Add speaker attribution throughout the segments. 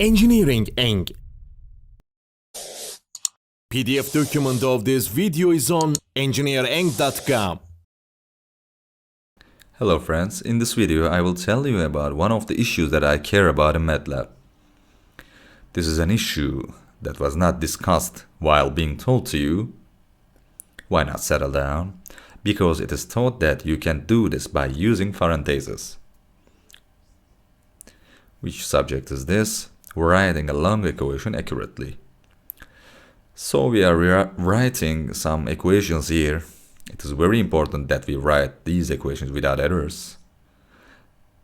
Speaker 1: Engineering Eng. PDF document of this video is on engineereng.com.
Speaker 2: Hello friends, in this video I will tell you about one of the issues that I care about in MATLAB. This is an issue that was not discussed while being told to you. Why not settle down? Because it is taught that you can do this by using parentheses. Which subject is this? Writing a long equation accurately. So we are writing some equations here. It is very important that we write these equations without errors.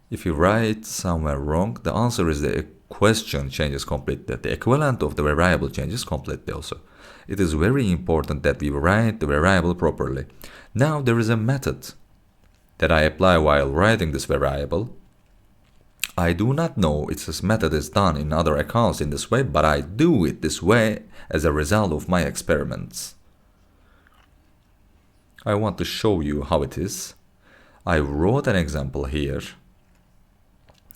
Speaker 2: If you write somewhere wrong, the answer is the question changes completely. The equivalent of the variable changes completely also. It is very important that we write the variable properly. Now there is a method that I apply while writing this variable. I do not know if this method is done in other accounts in this way, but I do it this way as a result of my experiments. I want to show you how it is. I wrote an example here.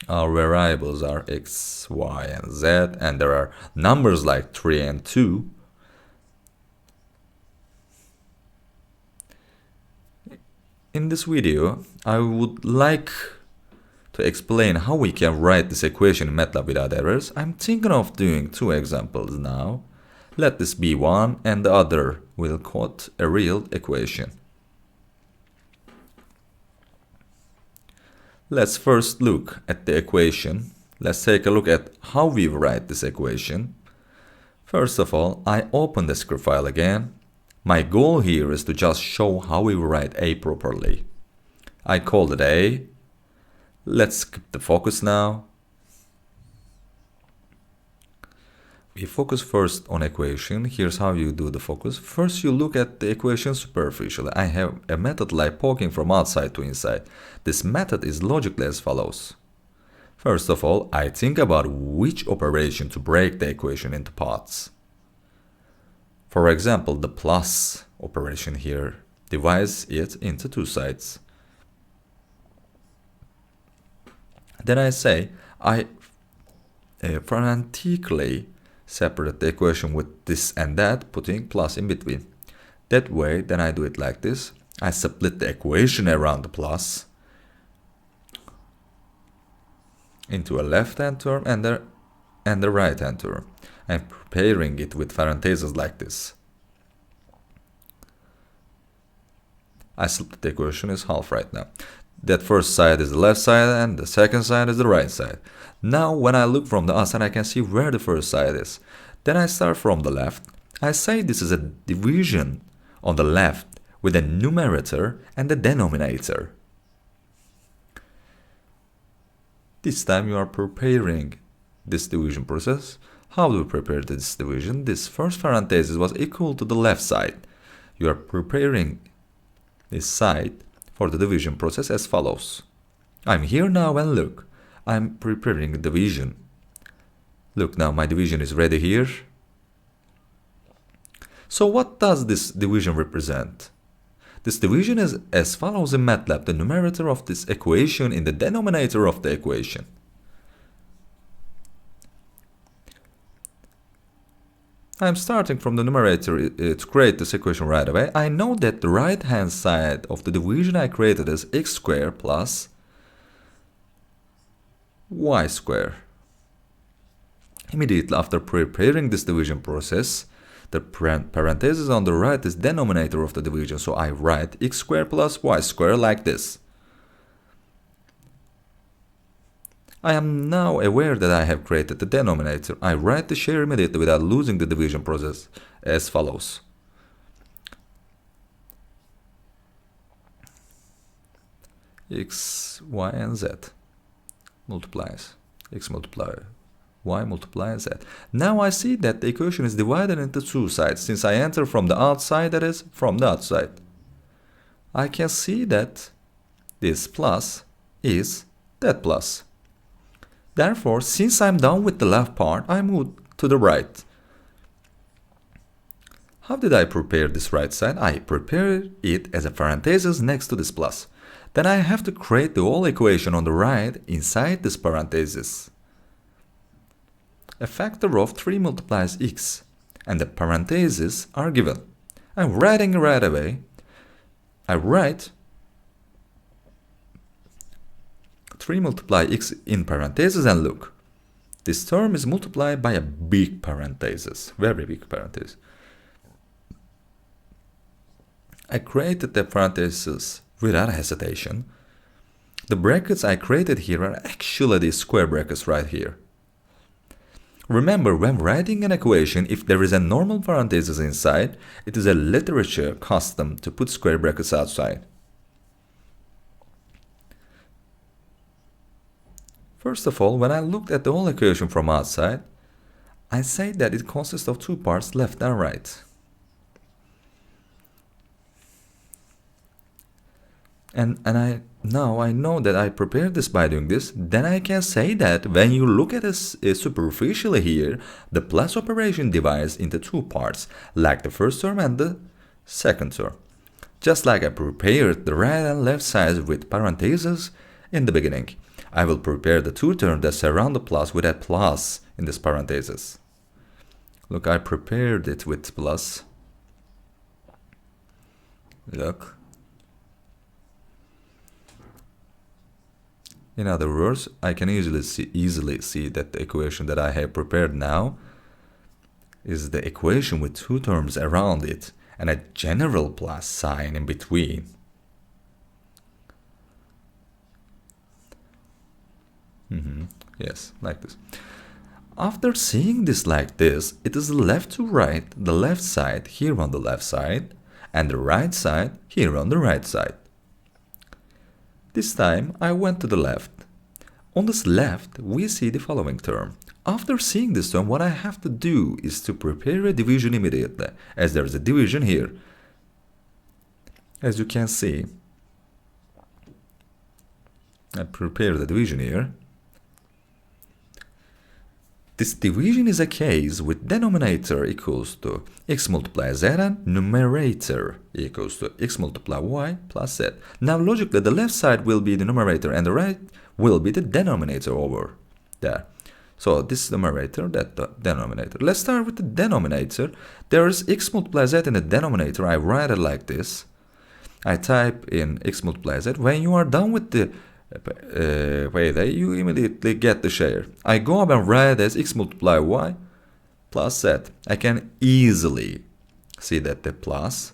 Speaker 2: Our variables are x, y, and z, and there are numbers like 3 and 2. In this video, I would like to explain how we can write this equation in MATLAB without errors. I'm thinking of doing two examples now. Let this be one, and the other will quote a real equation. Let's first look at the equation. Let's take a look at how we write this equation. First of all, I open the script file again. My goal here is to just show how we write A properly. I called it A. Let's skip the focus now. We focus first on equation. Here's how you do the focus. First you look at the equation superficially. I have a method like poking from outside to inside. This method is logically as follows. First of all, I think about which operation to break the equation into parts. For example, the plus operation here divides it into two sides. Then I say I phonetically separate the equation with this and that, putting plus in between. That way, then I do it like this. I split the equation around the plus into a left-hand term and the right-hand term. I'm preparing it with parentheses like this. I split the equation is half right now. That first side is the left side and the second side is the right side. Now when I look from the outside I can see where the first side is. Then I start from the left. I say this is a division on the left with a numerator and a denominator. This time you are preparing this division process. How do we prepare this division? This first parenthesis was equal to the left side. You are preparing this side for the division process as follows. I'm here now and look, I'm preparing the division. Look now, my division is ready here. So what does this division represent? This division is as follows in MATLAB, the numerator of this equation in the denominator of the equation. I'm starting from the numerator to create this equation right away. I know that the right hand side of the division I created is x squared plus y squared. Immediately after preparing this division process, the parenthesis on the right is denominator of the division, so I write x squared plus y squared like this. I am now aware that I have created the denominator. I write the share immediately without losing the division process as follows. X, y, and z multiplies. X multiply y multiply z. Now I see that the equation is divided into two sides. Since I enter from the outside, that is from the outside. I can see that this plus is that plus. Therefore, since I'm done with the left part, I move to the right. How did I prepare this right side? I prepare it as a parenthesis next to this plus. Then I have to create the whole equation on the right inside this parenthesis. a factor of 3 multiplies x, and the parentheses are given. I'm writing right away. I write 3 multiply x in parentheses, and look, this term is multiplied by a big parenthesis, very big parenthesis. I created the parentheses without hesitation. The brackets I created here are actually the square brackets right here. Remember, when writing an equation, if there is a normal parenthesis inside, it is a literature custom to put square brackets outside. First of all, when I looked at the whole equation from outside, I say that it consists of two parts, left and right. And now I know that I prepared this by doing this. Then I can say that when you look at this superficially here, the plus operation divides into two parts, like the first term and the second term. Just like I prepared the right and left sides with parentheses in the beginning, I will prepare the two terms that surround the plus with a plus in this parenthesis. Look, I prepared it with plus. Look. In other words, I can easily see that the equation that I have prepared now is the equation with two terms around it and a general plus sign in between. Yes, like this. After seeing this like this, it is the left to right, the left side here on the left side, and the right side here on the right side. This time I went to the left. On this left, we see the following term. After seeing this term, what I have to do is to prepare a division immediately, as there is a division here. As you can see, I prepare the division here. This division is a case with denominator equals to x multiplied z and numerator equals to x multiplied y plus z. Now logically the left side will be the numerator and the right will be the denominator over there. So this numerator, that the denominator. Let's start with the denominator. There is x multiplied z in the denominator. I write it like this. I type in x multiplied z. When you are done with the you immediately get the share. I go up and write as x multiply y plus z. I can easily see that the plus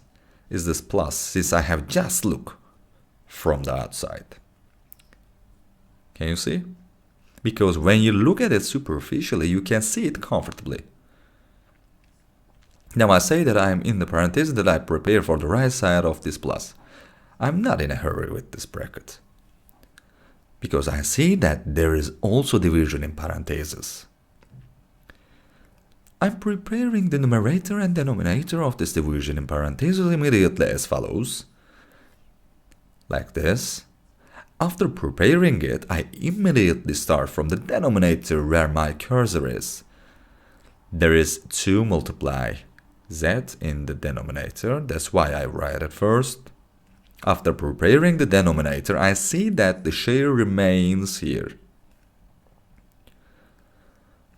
Speaker 2: is this plus, since I have just look from the outside. Can you see? Because when you look at it superficially, you can see it comfortably. Now I say that I am in the parenthesis that I prepare for the right side of this plus. I'm not in a hurry with this bracket, because I see that there is also division in parentheses. I'm preparing the numerator and denominator of this division in parentheses immediately as follows. Like this. After preparing it, I immediately start from the denominator where my cursor is. There is 2 multiply z in the denominator, that's why I write it first. After preparing the denominator, I see that the share remains here.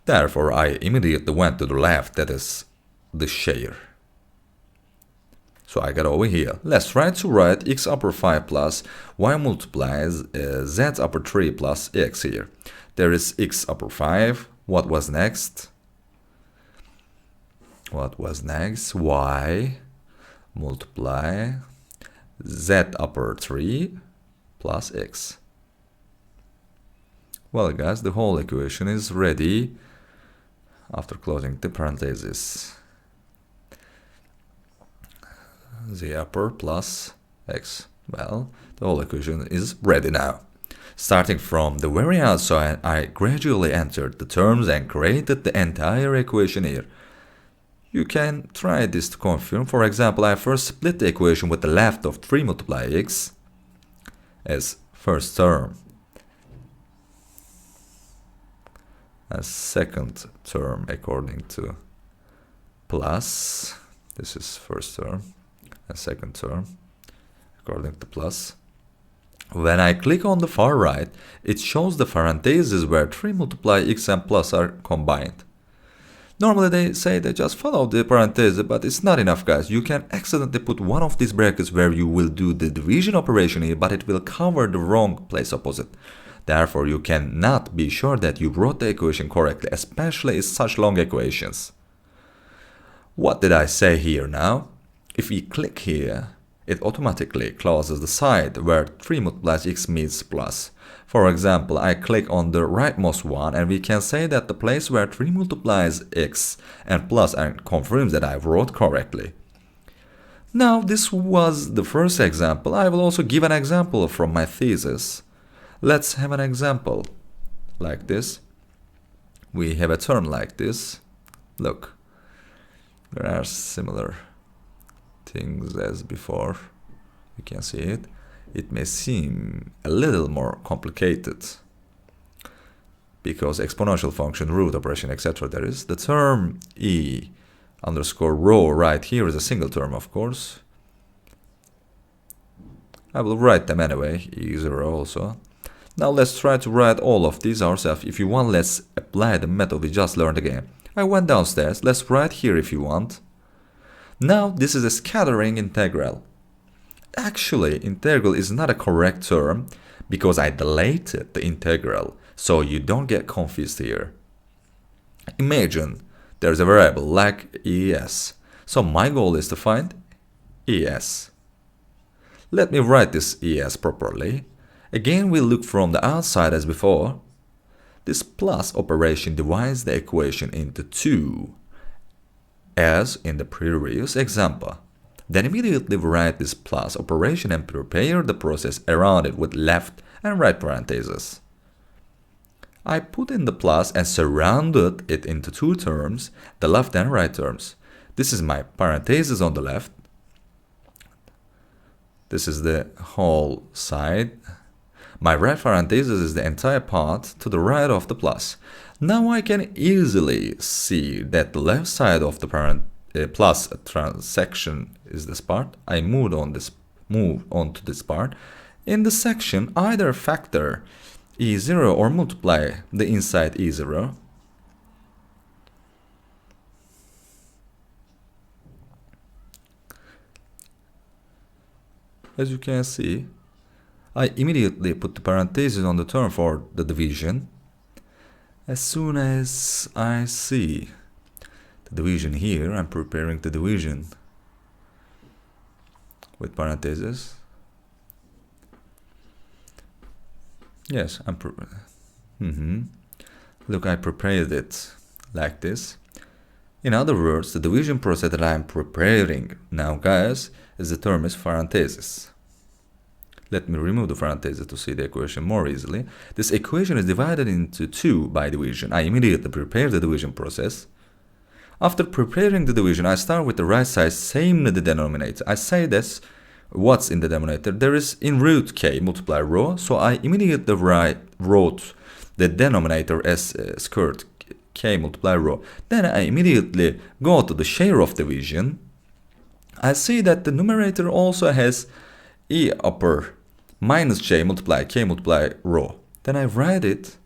Speaker 2: Therefore, I immediately went to the left, that is the share. So I got over here. Let's try to write x upper 5 plus y multiplies z upper 3 plus x here. There is x upper 5. What was next? What was next? Y multiply z upper 3 plus x. Well guys, the whole equation is ready after closing the parentheses. Z upper plus x. Well, the whole equation is ready now. Starting from the very outside, I gradually entered the terms and created the entire equation here. You can try this to confirm. For example, I first split the equation with the left of 3 multiply x as first term, as second term according to plus. This is first term and second term according to plus. When I click on the far right, it shows the parentheses where 3 multiply x and plus are combined. Normally they say they just follow the parenthesis, but it's not enough, guys. You can accidentally put one of these brackets where you will do the division operation here, but it will cover the wrong place opposite. Therefore, you cannot be sure that you wrote the equation correctly, especially in such long equations. What did I say here now? If we click here, it automatically closes the side where 3 multiplies x means plus. For example, I click on the rightmost one and we can say that the place where 3 multiplies x and plus and confirms that I wrote correctly. Now this was the first example. I will also give an example from my thesis. Let's have an example like this. We have a term like this. Look, there are similar things as before. You can see it. It may seem a little more complicated because exponential function, root operation, etc. There is the term e underscore rho right here is a single term, of course. I will write them anyway, e0 also. Now let's try to write all of these ourselves. If you want, let's apply the method we just learned again. I went downstairs. Let's write here if you want. Now this is a scattering integral. Actually, integral is not a correct term because I deleted the integral, so you don't get confused here. Imagine there's a variable like es. So my goal is to find es. Let me write this es properly. Again, we look from the outside as before. This plus operation divides the equation into two, as in the previous example. Then immediately write this plus operation and prepare the process around it with left and right parentheses. I put in the plus and surrounded it into two terms, the left and right terms. This is my parentheses on the left. This is the whole side. My right parenthesis is the entire part to the right of the plus. Now I can easily see that the left side of the plus transaction is this part. I move on to this part. In the section, either factor e0 or multiply the inside e0. As you can see, I immediately put the parentheses on the term for the division. As soon as I see the division here, I'm preparing the division with parentheses. Yes, Look, I prepared it like this. In other words, the division process that I'm preparing now, guys, is the term is parentheses. Let me remove the parentheses to see the equation more easily. This equation is divided into two by division. I immediately prepare the division process. After preparing the division, I start with the right side, same in the denominator. I say this, what's in the denominator? There is in root k multiply rho, so I immediately wrote the denominator as squared k multiply rho. Then I immediately go to the share of division. I see that the numerator also has e upper minus j multiply k multiply rho. Then I write it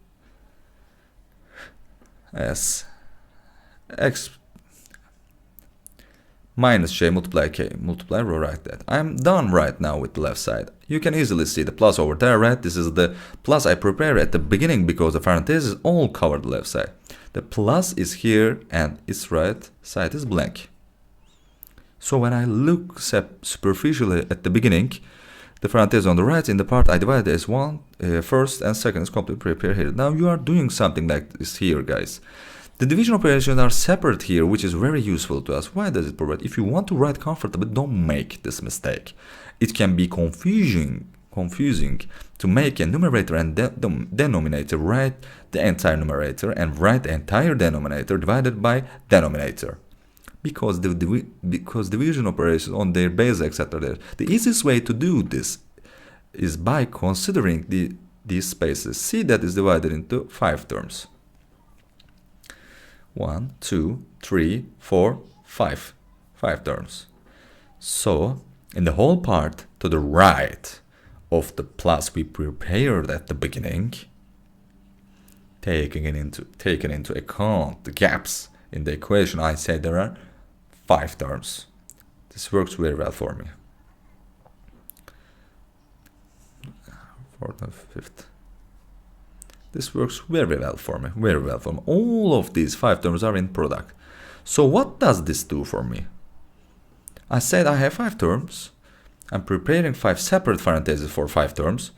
Speaker 2: as x minus j multiply k multiply rho, like that. I'm done right now with the left side. You can easily see the plus over there, right? This is the plus I prepared at the beginning because the parentheses all cover the left side. The plus is here and its right side is blank. So when I look superficially at the beginning, the parentheses on the right in the part I divided as one, first and second is completely prepared here. Now you are doing something like this here, guys. The division operations are separate here, which is very useful to us. Why does it provide? If you want to write comfortably, don't make this mistake. It can be confusing to make a numerator and denominator write the entire numerator and write the entire denominator divided by denominator. Because division operations on their base, etc. The easiest way to do this is by considering these spaces. See that is divided into 5 terms. 1, 2, 3, 4, 5. 5 terms. So, in the whole part to the right of the plus we prepared at the beginning, taking into account the gaps in the equation, I say there are 5 terms. This works very well for me. 4th and 5th. This works very well for me, very well for me. All of these 5 terms are in product. So what does this do for me? I said I have 5 terms. I'm preparing 5 separate parentheses for 5 terms.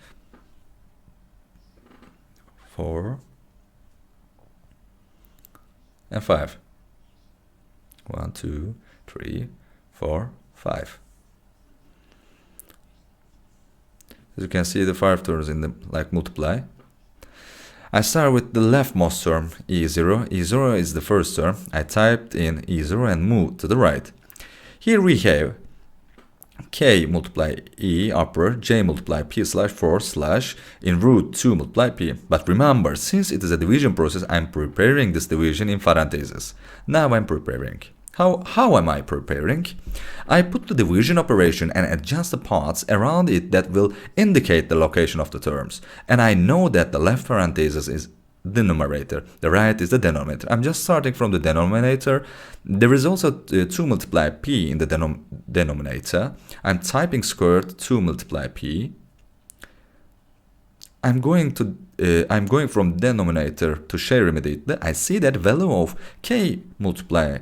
Speaker 2: 4 and 5. 1, 2, 3, 4, 5. As you can see, the 5 terms in the multiply. I start with the leftmost term, E0. E0 is the first term. I typed in E0 and moved to the right. Here we have K multiply E upper J multiply P slash 4 slash in root 2 multiply P. But remember, since it is a division process, I'm preparing this division in parentheses. Now I'm preparing. How am I preparing? I put the division operation and adjust the parts around it that will indicate the location of the terms. And I know that the left parenthesis is the numerator, the right is the denominator. I'm just starting from the denominator. There is also 2 multiply P in the denominator. I'm typing squared 2 multiply P. I'm going from denominator to share immediately. I see that value of K multiply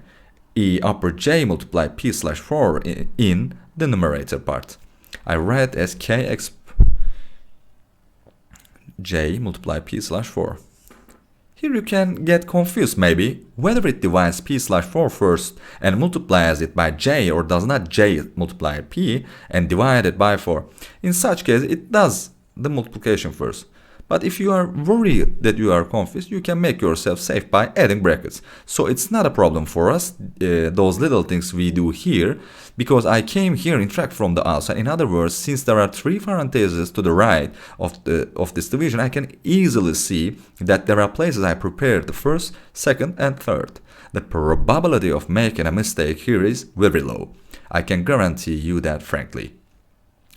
Speaker 2: E upper J multiply P slash 4 in the numerator part. I write as Kx J multiply P slash 4. Here you can get confused maybe whether it divides P slash 4 first and multiplies it by J, or does not J multiply P and divide it by 4. In such case, it does the multiplication first. But if you are worried that you are confused, you can make yourself safe by adding brackets. So it's not a problem for us, those little things we do here, because I came here in track from the outside. In other words, since there are 3 parentheses to the right of this division, I can easily see that there are places I prepared the first, second and third. The probability of making a mistake here is very low. I can guarantee you that frankly.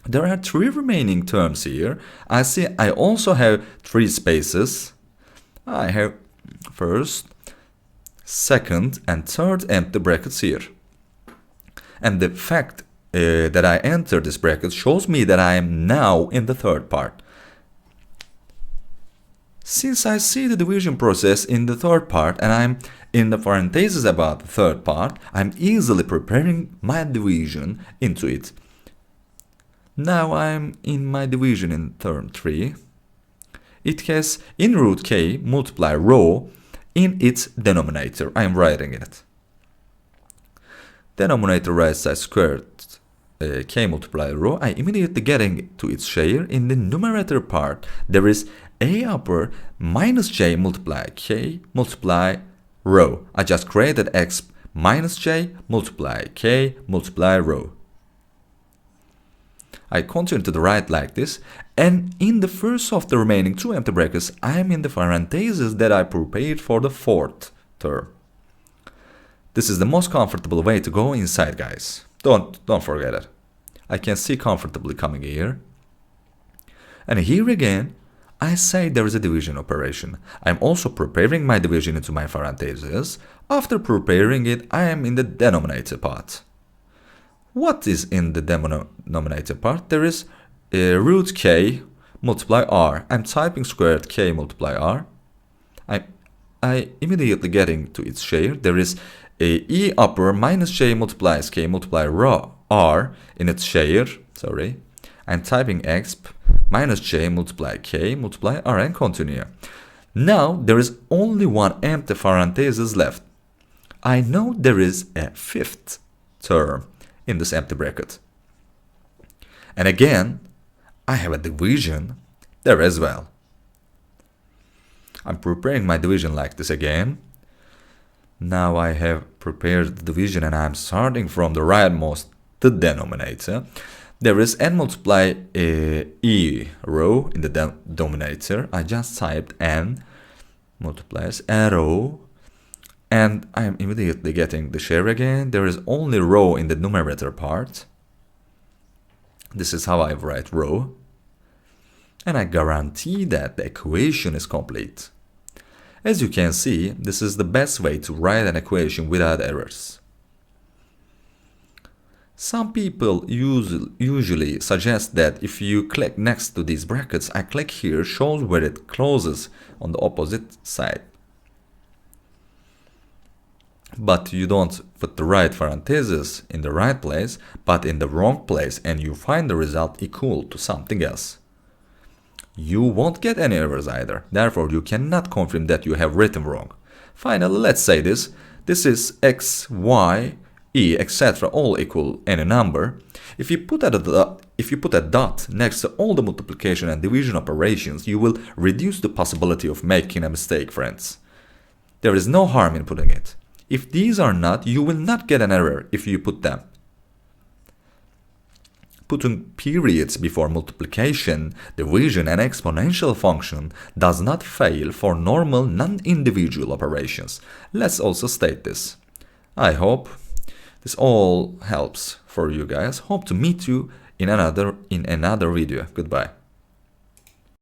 Speaker 2: There are 3 remaining terms here. I see I also have 3 spaces. I have first, second and third empty brackets here. And the fact that I entered this bracket shows me that I am now in the third part. Since I see the division process in the third part and I'm in the parentheses about the third part, I'm easily preparing my division into it. Now I'm in my division in term 3. It has in root K multiply rho in its denominator. I'm writing it. Denominator right side squared K multiply rho. I immediately getting to its share. In the numerator part, there is A upper minus J multiply K multiply rho. I just created X minus J multiply K multiply rho. I continue to the right like this, and in the first of the remaining 2 empty brackets, I am in the parentheses that I prepared for the 4th term. This is the most comfortable way to go inside, guys. Don't forget it. I can see comfortably coming here. And here again, I say there is a division operation. I'm also preparing my division into my parentheses. After preparing it, I am in the denominator part. What is in the denominator part? There is root K multiply R. I'm typing squared K multiply R. I immediately getting to its share. There is a E upper minus J multiplies K multiply rho R in its share. Sorry. I'm typing exp minus J multiply K multiply R and continue. Now there is only one empty parenthesis left. I know there is a 5th term in this empty bracket. And again, I have a division there as well. I'm preparing my division like this again. Now I have prepared the division and I'm starting from the rightmost, the denominator. There is n multiply E rho in the denominator. I just typed n multiplies a rho. And I am immediately getting the share again. There is only rho in the numerator part. This is how I write rho. And I guarantee that the equation is complete. As you can see, this is the best way to write an equation without errors. Some people usually suggest that if you click next to these brackets, a click here shows where it closes on the opposite side. But you don't put the right parenthesis in the right place, but in the wrong place, and you find the result equal to something else. You won't get any errors either, therefore you cannot confirm that you have written wrong. Finally, let's say this is x, y, e, etc. all equal any number. If you put a dot next to all the multiplication and division operations, you will reduce the possibility of making a mistake, friends. There is no harm in putting it. If these are not, you will not get an error if you put them. Putting periods before multiplication, division and exponential function does not fail for normal non-individual operations. Let's also state this. I hope this all helps for you guys. Hope to meet you in another video. Goodbye.